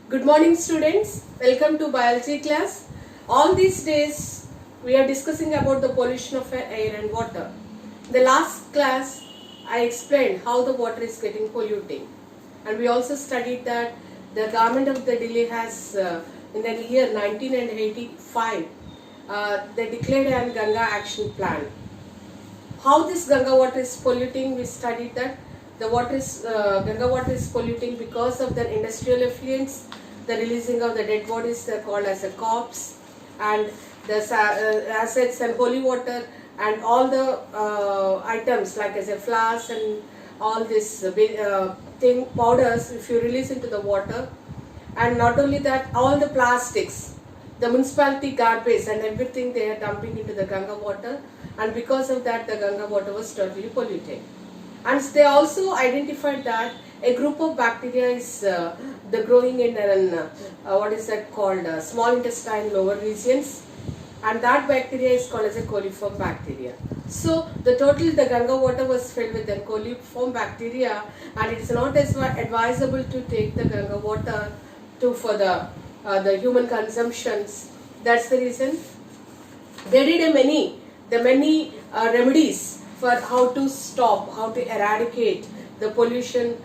Good morning students, welcome to biology class. All these days we are discussing about the pollution of air and water. In the last class I explained how the water is getting polluting, and we also studied that the government of the Delhi has in the year 1985 they declared a Ganga action plan. How this Ganga water is polluting, we studied that the water is Ganga water is polluting because of the industrial effluents, the releasing of the dead bodies, they are called as a corpse, and the acids and holy water and all the items like as a flowers and all this thing powders, if you release into the water. And not only that, all the plastics, the municipality garbage and everything they are dumping into the Ganga water, and because of that the Ganga water was totally polluted. And they also identified that a group of bacteria is growing in what is that called small intestine lower regions, and that bacteria is called as a coliform bacteria. So the Ganga water was filled with the coliform bacteria, and it is not advisable to take the Ganga water for the human consumptions. That's the reason they did many remedies for how to stop, how to eradicate the pollution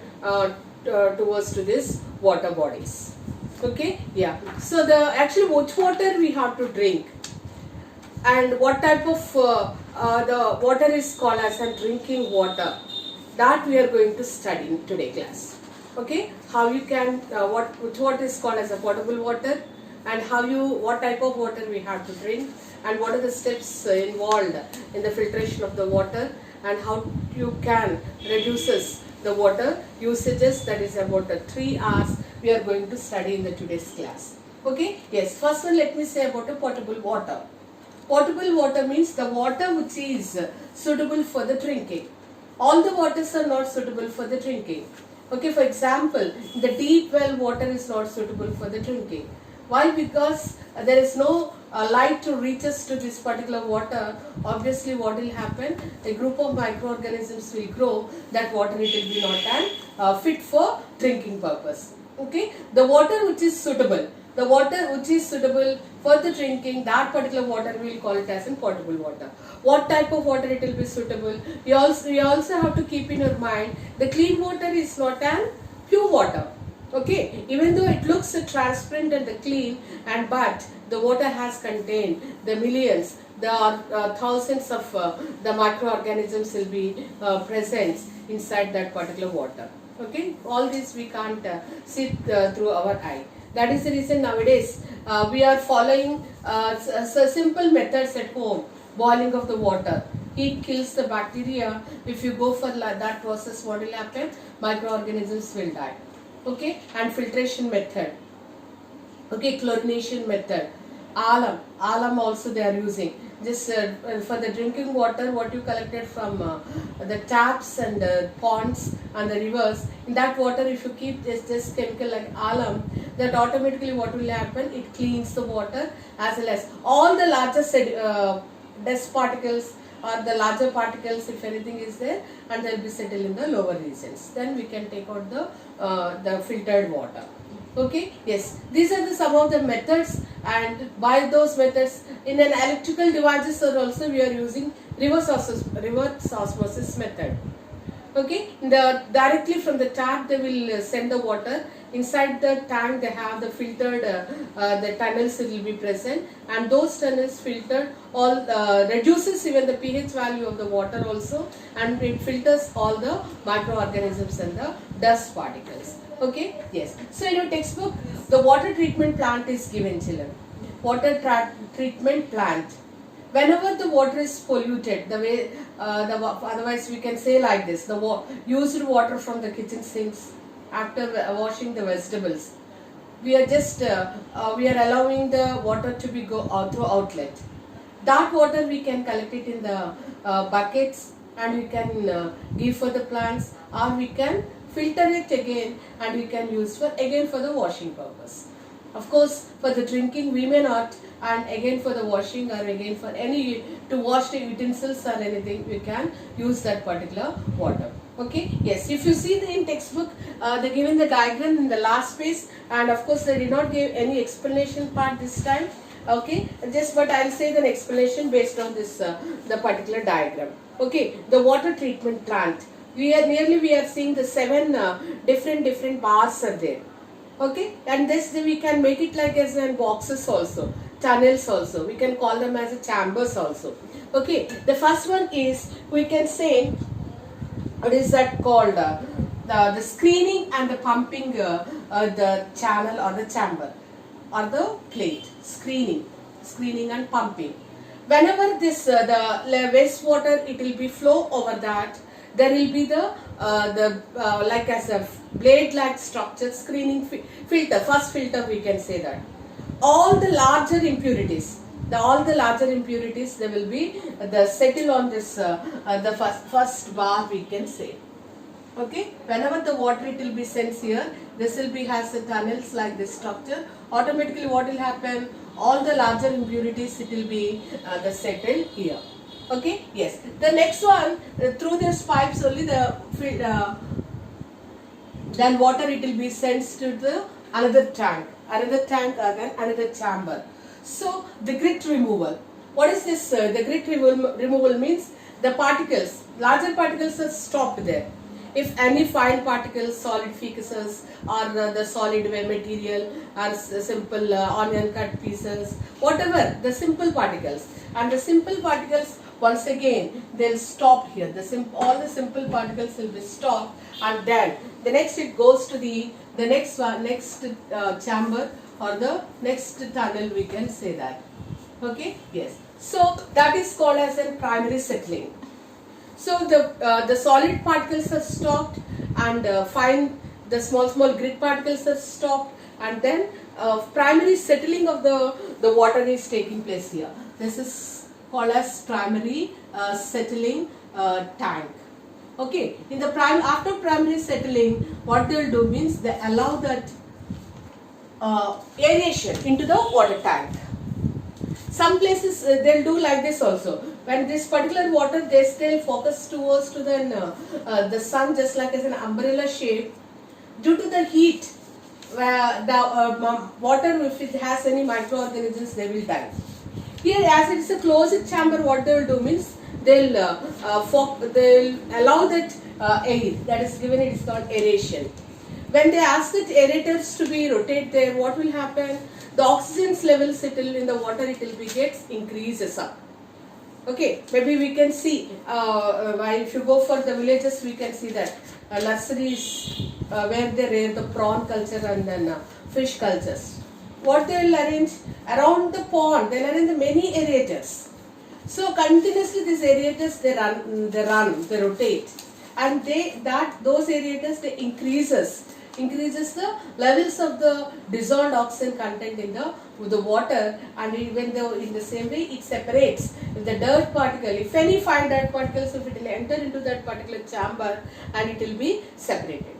towards to this water bodies. Okay, yeah. So which water we have to drink, and what type of the water is called as a drinking water, that we are going to study in today class. Okay, how you can which water is called as a potable water, and what type of water we have to drink, and what are the steps involved in the filtration of the water, and how you can reduces the water usages. That is about 3 hours we are going to study in the today's class. Okay, yes, first one let me say about a potable water. Potable water means the water which is suitable for the drinking. All the waters are not suitable for the drinking. Okay, for example, the deep well water is not suitable for the drinking. Why? Because there is no light to reaches to this particular water. Obviously what will happen, a group of microorganisms will grow, that water it will be not fit for drinking purpose. Okay, the water which is suitable, for the drinking, that particular water we will call it as in potable water. What type of water it will be suitable? We also have to keep in your mind, the clean water is not an pure water. Okay, even though it looks transparent and clean, but the water has contained the millions, there are thousands of the microorganisms will be present inside that particular water. Okay, all this we can't see through our eye. That is the reason nowadays we are following simple methods at home. Boiling of the water, heat kills the bacteria. If you go for that process, what will happen? Microorganisms will die. Okay, and filtration method. Okay, chlorination method. Alam also they are using. Just for the drinking water, what you collected from the taps and ponds and the rivers, in that water if you keep this chemical like alam, that automatically what will happen? It cleans the water, as well as all the larger dust particles or the larger particles, if anything is there, and they will be settled in the lower regions. Then we can take out the filtered water. Okay, yes, these are some of the methods, and by those methods in an electrical devices also we are using reverse osmosis method. Okay, directly from the tap they will send the water. Inside the tank they have the filtered the tunnels will be present, and those tunnels filtered all reduces even the pH value of the water also, and it filters all the microorganisms and the dust particles. Okay, yes. So in your textbook, the water treatment plant is given, children. Water treatment plant. Whenever the water is polluted, the way otherwise we can say like this: the used water from the kitchen sinks after washing the vegetables, we are just we are allowing the water to be go out through outlet. That water we can collect it in the buckets, and we can give for the plants, or we can filter it again and we can use for the washing purpose. Of course, for the drinking we may not, and again for the washing or again for any to wash the utensils or anything we can use that particular water. Okay, yes, if you see in textbook, they given the diagram in the last page, and of course they did not give any explanation part this time. Okay, just but I'll say the explanation based on this the particular diagram. Okay, the water treatment plant. We are seeing the 7 different bars are there. Okay, and this we can make it like as in boxes also, tunnels also. We can call them as a chambers also. Okay, the first one is, we can say, what is that called, the screening and the pumping the channel or the chamber or the plate. Screening and pumping. Whenever this the wastewater, it will be flow over that, there will be the like as a blade like structure, screening filter, first filter we can say that. All the larger impurities, they will be the settle on this the first bar we can say. Okay, whenever the water, it will be sensed here, this will be has the tunnels like this structure. Automatically what will happen, all the larger impurities, it will be the settled here. Okay, yes, the next one, through these pipes only then water, it will be sent to the another tank again, another chamber. So the grit removal. What is this? The grit removal means the particles, larger particles are stopped there. If any fine particles, solid fecuses, or the solid material, or simple onion cut pieces, whatever the simple particles, and the simple particles, once again they'll stop here. All the simple particles will be stopped, and then the next it goes to the next chamber or the next tunnel, we can say that. Okay, yes. So that is called as a primary settling. So the solid particles are stopped, and the small grit particles are stopped, and then primary settling of the water is taking place here. This is called as primary settling tank. Okay, after primary settling, what they will do means they allow that aeration into the water tank. Some places they'll do like this also. When this particular water, they still focus towards to the sun, just like as an umbrella shape. Due to the heat, where the water, if it has any microorganisms, they will die. Here, as it is a closed chamber, what they will do means they'll allow that air that is given. It is called aeration. When they ask the aerators to be rotate there, what will happen? The oxygen levels in the water, it will be gets increases up. Okay, maybe we can see if you go for the villages, we can see that nurseries where they rear the prawn culture and then fish cultures. What they will arrange around the pond, they will arrange the many aerators. So continuously these aerators they rotate, and those aerators they increases the levels of the dissolved oxygen content in the water, and even though in the same way it separates. If the dirt particle, if any fine dirt particles, if it will enter into that particular chamber, and it will be separated.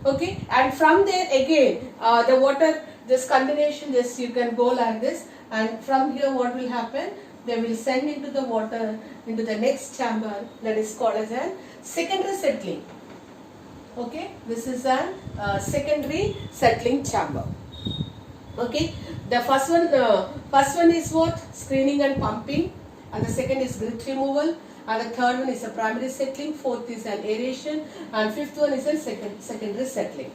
Okay, and from there again the water, this continuation, this you can go like this, and from here what will happen? They will send into the water into the next chamber, that is called as a secondary settling. Okay, this is a secondary settling chamber. Okay, the first one is what? Screening and pumping, and the second is grit removal, and the third one is a primary settling, fourth is an aeration, and fifth one is a secondary settling.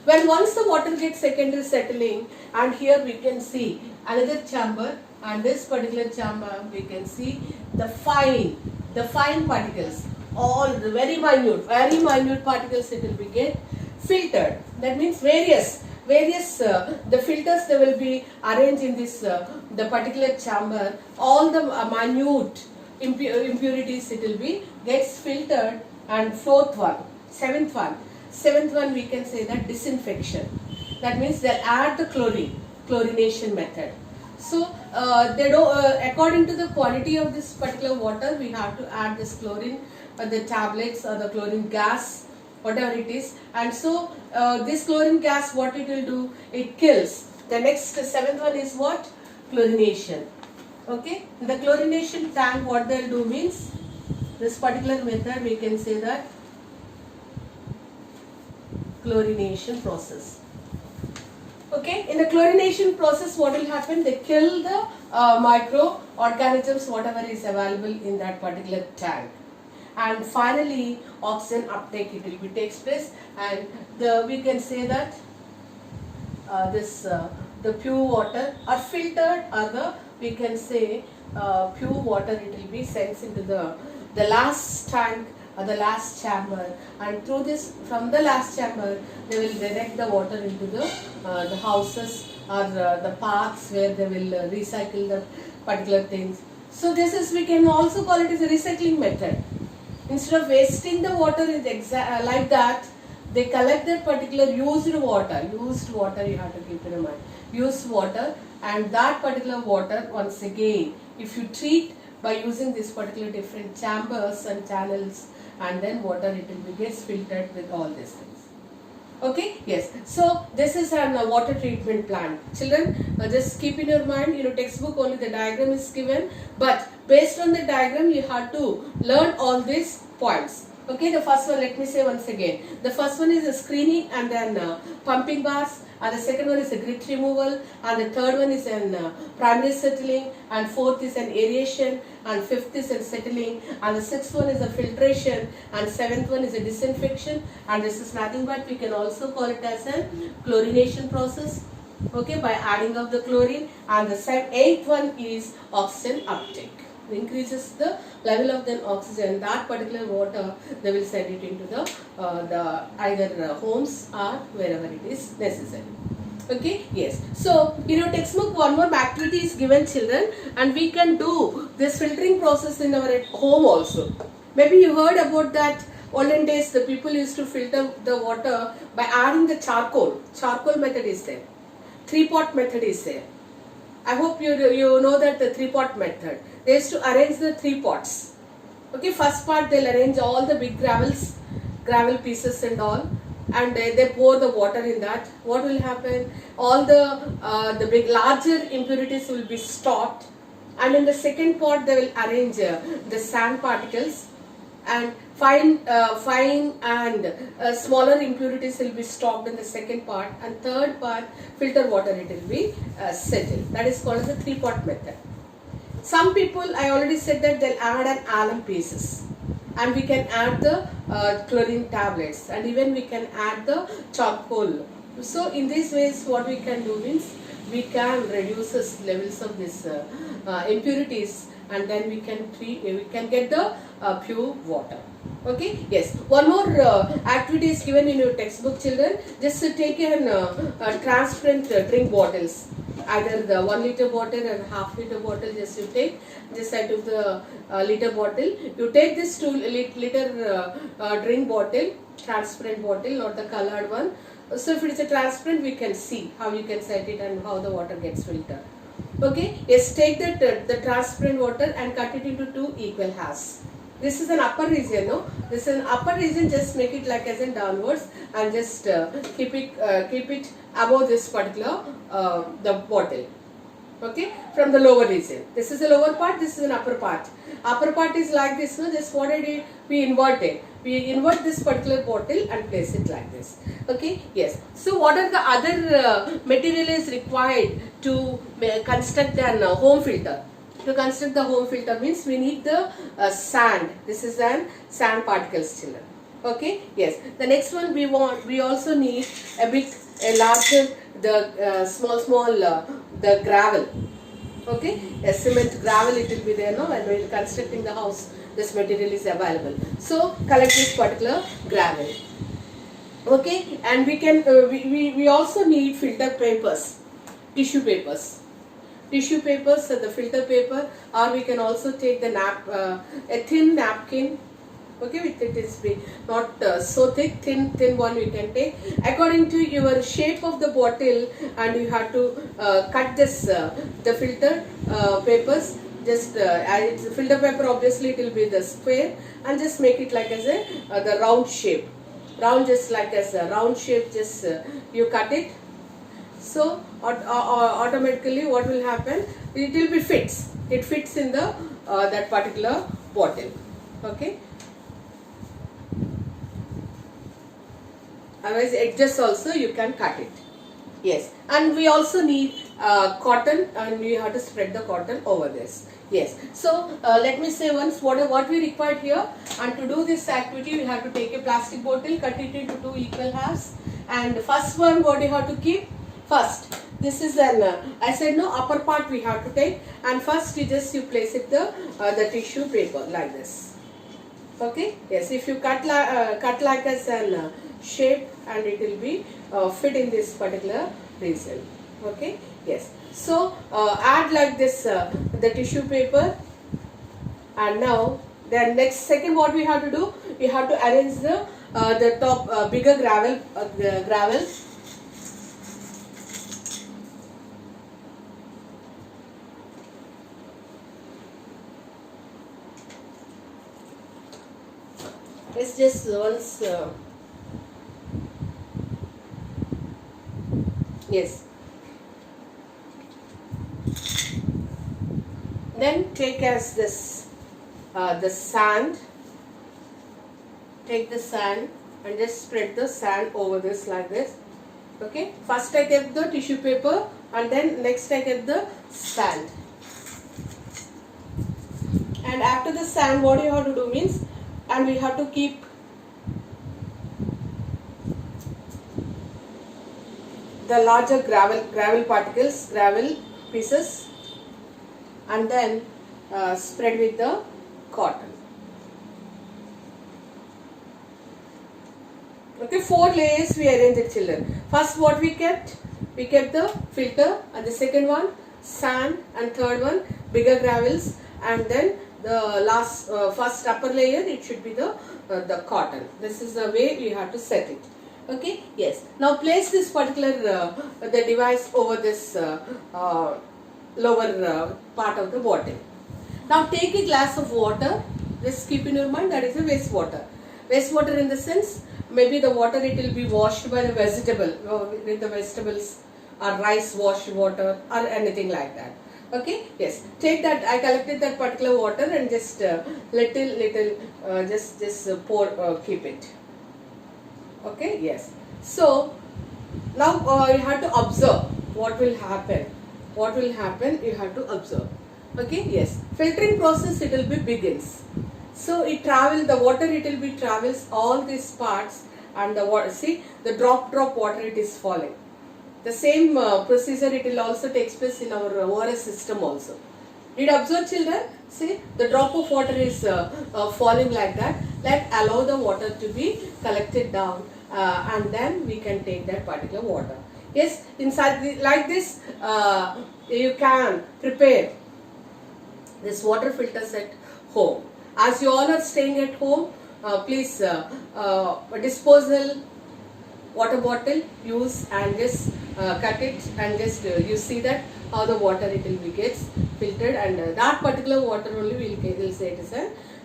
When once the water gets secondary settling, and here we can see another chamber, and this particular chamber we can see the fine particles, all the very minute particles, it will be get filtered. That means various the filters, they will be arranged in this the particular chamber. All the minute impurities, it will be gets filtered. And seventh one we can say that disinfection. That means they'll add the chlorination method. So they do according to the quality of this particular water, we have to add this chlorine, the tablets or the chlorine gas, whatever it is. And so this chlorine gas, what it will do? It kills. The next seventh one is what? Chlorination. Okay, the chlorination tank, what they'll do means, this particular method we can say that chlorination process. Okay, in the chlorination process, what will happen? They kill the microorganisms, whatever is available in that particular tank. And finally, oxygen uptake it will be takes place, and we can say that the pure water are filtered, or we can say pure water, it will be sent into the last tank or the last chamber, and through this, from the last chamber, they will direct the water into the houses or the parks where they will recycle the particular things. So this is, we can also call it as a recycling method. Instead of wasting the water like that, they collect that particular used water you have to keep in mind, used water, and that particular water, once again, if you treat by using this particular different chambers and channels, and then water, it will be gets filtered with all these things. Okay, yes. So this is a water treatment plant. Children, just keep in your mind, textbook only the diagram is given, but based on the diagram, you have to learn all these points. Okay, the first one, let me say once again. The first one is a screening and then pumping bars, and the second one is a grit removal, and the third one is an primary settling, and fourth is an aeration, and fifth is a settling, and the sixth one is a filtration, and seventh one is a disinfection, and this is nothing but we can also call it as a chlorination process. Okay, by adding of the chlorine, and the eighth one is oxygen uptake. Increases the level of the oxygen, that particular water, they will send it into the either homes or wherever it is necessary. Okay, yes. So, textbook, one more activity is given, children, and we can do this filtering process in our home also. Maybe you heard about that. Olden days, the people used to filter the water by adding the charcoal. Charcoal method is there. 3-pot method is there. I hope you know that the 3-pot method. They used to arrange the 3 pots. Okay, first part they'll arrange all the big gravel pieces and all, and they pour the water in that. What will happen? All the big larger impurities will be stopped, and in the second pot they will arrange the sand particles, and fine and smaller impurities will be stopped in the second part, and third part filter water it will be settled. That is called as the 3-pot method. Some people, I already said that they'll add an alum pieces, and we can add the chlorine tablets, and even we can add the charcoal. So in these ways, what we can do means we can reduce the levels of this impurities, and then we can get the pure water. Okay, yes. One more activity is given in your textbook, children. Just take a transparent drink bottles, either the 1 liter bottle and half liter bottle. Just you take, just I took the liter bottle. You take this 2 liter drink bottle, transparent bottle, not the colored one. So if it is a transparent, we can see how you can set it and how the water gets filtered. Okay, yes. Take that the transparent water and cut it into 2 equal halves. This is an upper region, no? This is an upper region. Just make it like as in downwards, and just keep it above this particular the bottle. Okay, from the lower region. This is the lower part. This is an upper part. Upper part is like this, no? Just what I did, we inverted. We invert this particular bottle and place it like this. Okay, yes. So what are the other material is required to construct an home filter? To construct the home filter means we need the sand. This is an sand particles, children. Okay, yes. The next one we also need a larger, the small the gravel. Okay, a cement gravel, it will be there, no? And while constructing the house, this material is available. So collect this particular gravel. Okay, and we can we also need filter papers, tissue papers. Tissue papers, the filter paper, or we can also take the a thin napkin. Okay, with it is not so thick, thin one we can take according to your shape of the bottle, and you have to cut this the filter papers. Just it's filter paper, obviously it will be the square, and just make it like as a the round shape, just like as a round shape. Just you cut it. So automatically what will happen? It will be fits. It fits in the that particular bottle. Okay. Otherwise edges also you can cut it. Yes, and we also need cotton, and we have to spread the cotton over this. Yes, so let me say once what we required here. And to do this activity, we have to take a plastic bottle, cut it into 2 equal halves, and first one what you have to keep first. This is an I said no, upper part we have to take, and first you place it the tissue paper like this. Okay. Yes, if you cut like as an shape, and it will be fit in this particular region. Okay. Yes. So add like this the tissue paper, and now then second what we have to do, we have to arrange the top bigger gravel. Let's just once. Yes. Then take as this the sand. Take the sand and just spread the sand over this like this. Okay. First I kept the tissue paper, and then next I kept the sand. And after the sand, what you have to do means, and we have to keep the larger gravel particles, gravel pieces, and then spread with the cotton. Okay, 4 layers we arranged it, children. First what we kept the filter, and the second one sand, and third one bigger gravels, and then the last first upper layer it should be the cotton. This is the way we have to set it. Okay. Yes. Now place this particular the device over this lower part of the bottle. Now take a glass of water. Just keep in your mind that is a wastewater. Wastewater in the sense, maybe the water it will be washed by the vegetable, with the vegetables, or rice washed water, or anything like that. Okay. Yes. Take that. I collected that particular water, and just little just pour, keep it. Okay. Yes. So now you have to observe what will happen. What will happen? You have to observe. Okay. Yes. Filtering process it will be begins. So it the water it will be travels all these parts, and the water, see the drop water it is falling. The same procedure it will also takes place in our ORS system also. Did you observe, children? See the drop of water is falling like that. Let allow the water to be collected down, and then we can take that particular water. Yes, inside like this you can prepare this water filters at home. As you all are staying at home, please disposal water bottle use, and just cut it, and just you see that how the water it will be gets filtered, and that particular water only we will say it is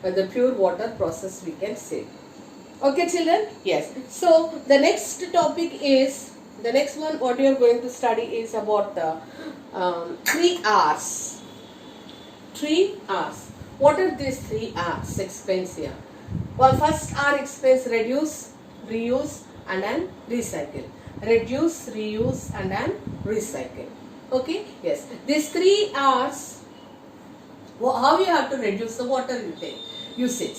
the pure water process we can say. Okay, children. Yes. So the next topic is the next one. What you are going to study is about 3 R's. 3 R's. What are these 3 R's? Explains here. Well, first R explains reduce, reuse, and then recycle. Reduce, reuse, and then recycle. Okay. Yes. These 3 R's. How you have to reduce the water usage.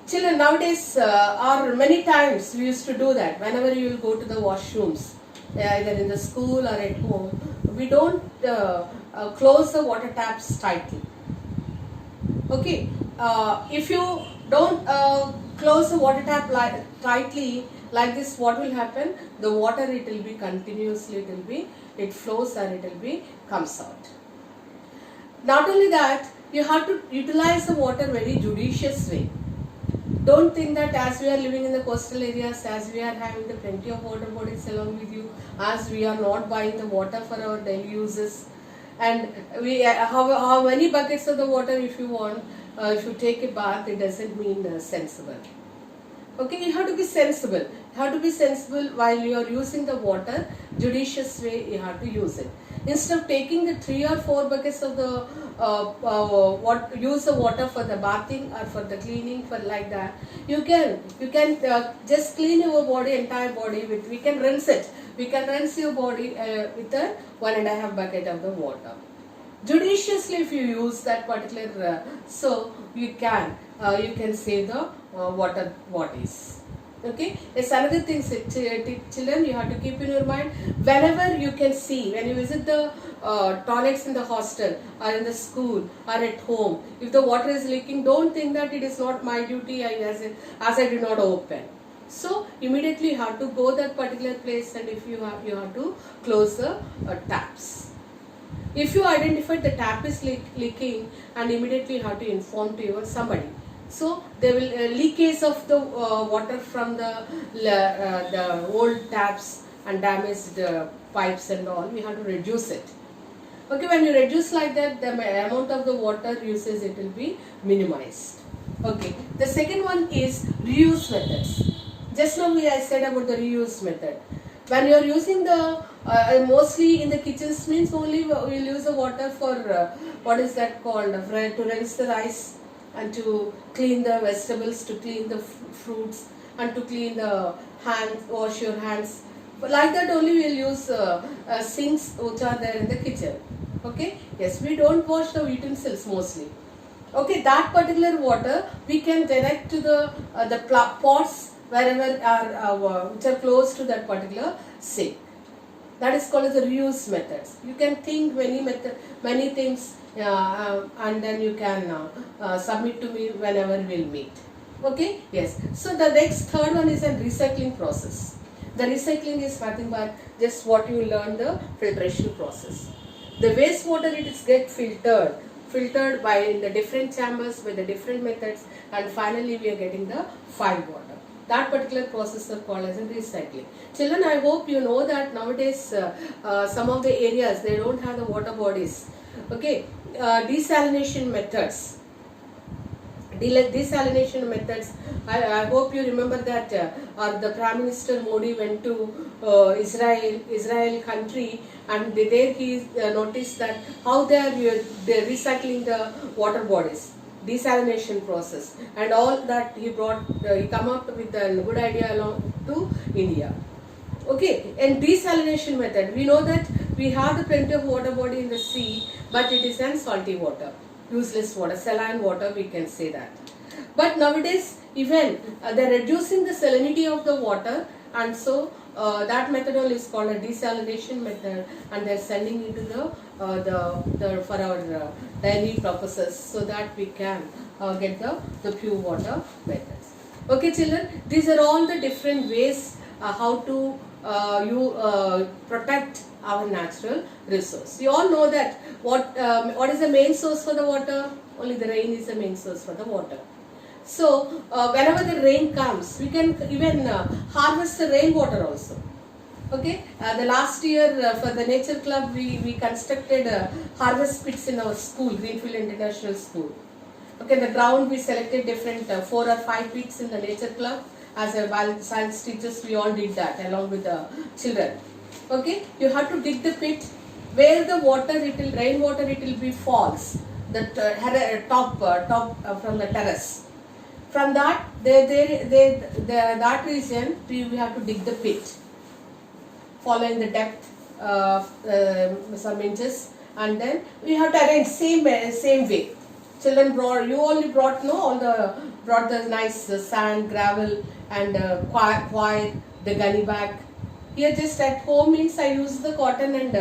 Children, nowadays or many times we used to do that. Whenever you will go to the washrooms, either in the school or at home, we don't close the water taps tightly. Okay, if you don't close the water tap tightly like this, what will happen? The water it will be continuously, it flows, and it will be comes out. Not only that, you have to utilize the water very judicious way. Don't think that as we are living in the coastal areas, as we are having the plenty of water bodies along with you, as we are not buying the water for our daily uses, and we how many buckets of the water if you want, if you take a bath, it doesn't mean sensible. Okay, you have to be sensible. You have to be sensible while you are using the water. Judicious way you have to use it. Instead of taking the 3 or 4 buckets of the what use the water for the bathing or for the cleaning, for like that, you can just clean your body, entire body with, we can rinse it. We can rinse your body with a 1.5 bucket of the water. Judiciously, if you use that particular soap, you can save the water bodies. Okay, it's another thing, children, you have to keep in your mind. Whenever you can see, when you visit the toilets in the hostel or in the school or at home, if the water is leaking, don't think that it is not my duty as I did not open. So immediately you have to go that particular place, and if you have to close the taps. If you identify the tap is leaking, and immediately you have to inform to your somebody. So there will leakage of the water from the old taps and damaged pipes and all. We have to reduce it. Okay, when you reduce like that, the amount of the water usage, it will be minimized. Okay, the second one is reuse methods. Just now I said about the reuse method. When you are using the mostly in the kitchens means only we will use the water for what is that called, to rinse the rice, and to clean the vegetables, to clean the fruits, and to clean the hands, wash your hands. But like that only we will use sinks which are there in the kitchen. Okay, yes, we don't wash the utensils mostly. Okay, that particular water we can direct to the pots wherever are which are close to that particular sink. That is called as the reuse methods. You can think many things, and then you can submit to me whenever we'll meet. Okay, yes. So the next third one is a recycling process. The recycling is nothing but just what you learn, the filtration process. The wastewater, it is get filtered by in the different chambers by the different methods, and finally we are getting the fine water. That particular process is called as a recycling. Children, I hope you know that nowadays some of the areas they don't have the water bodies. Okay, desalination methods. Desalination methods. I hope you remember that the Prime Minister Modi went to Israel country, and there he noticed that how they are recycling the water bodies. Desalination process and all that he come up with a good idea along to India. Okay, and desalination method, we know that we have the plenty of water body in the sea, but it is an salty water, useless water, saline water, we can say that. But nowadays even they are reducing the salinity of the water, and so that method only is called a desalination method, and they are sending it to the for our daily purposes, so that we can get the pure water methods. Okay, children, these are all the different ways how to protect our natural resource. You all know that what is the main source for the water? Only the rain is the main source for the water. So whenever the rain comes, we can even harvest the rainwater also. Okay, the last year for the nature club we constructed harvest pits in our school, Greenfield International School. Okay, the ground we selected different 4 or 5 pits in the nature club. As a science teachers, we all did that along with the children. Okay, you have to dig the pit where the water, rainwater, it will be falls. The top from the terrace. From that, that region we have to dig the pit, following the depth some inches, and then we have to arrange same way. Children brought the nice sand, gravel, and coir, the gunny bag. Here just at home means I use the cotton and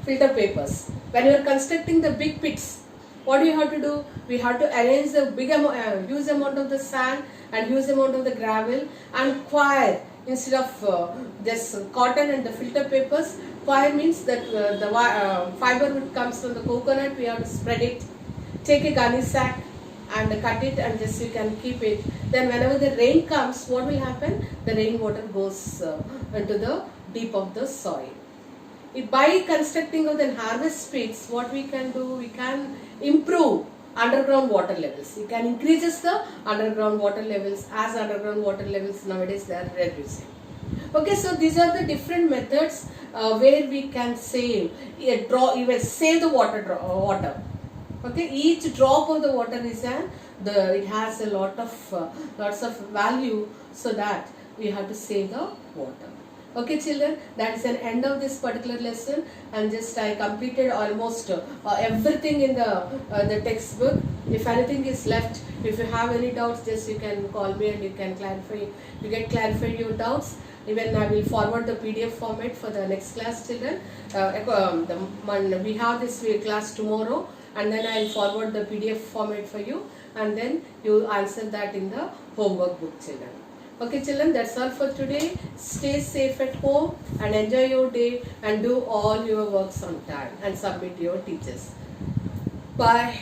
filter papers. When you are constructing the big pits, what do you have to do? We have to arrange the huge amount of the sand and huge amount of the gravel, and coir instead of this cotton and the filter papers. Coir means that the fiber which comes from the coconut, we have to spread it. Take a gunny sack and cut it, and just you can keep it. Then whenever the rain comes, what will happen? The rainwater goes into the deep of the soil. By constructing of the harvest pits, what we can do, we can improve underground water levels. You can increase the underground water levels, as underground water levels nowadays they are reducing. Okay, so these are the different methods where we can save the water. Okay, each drop of the water is it has a lots of value, so that we have to save the water. Okay children, that is an end of this particular lesson, and just I completed almost everything in the textbook. If anything is left, if you have any doubts, just you can call me and you can clarify your doubts. Even I will forward the PDF format for the next class, children. We have this class tomorrow, and then I will forward the PDF format for you, and then you answer that in the homework book, children. Okay children, that's all for today. Stay safe at home and enjoy your day, and do all your works on time and submit your teachers. Bye.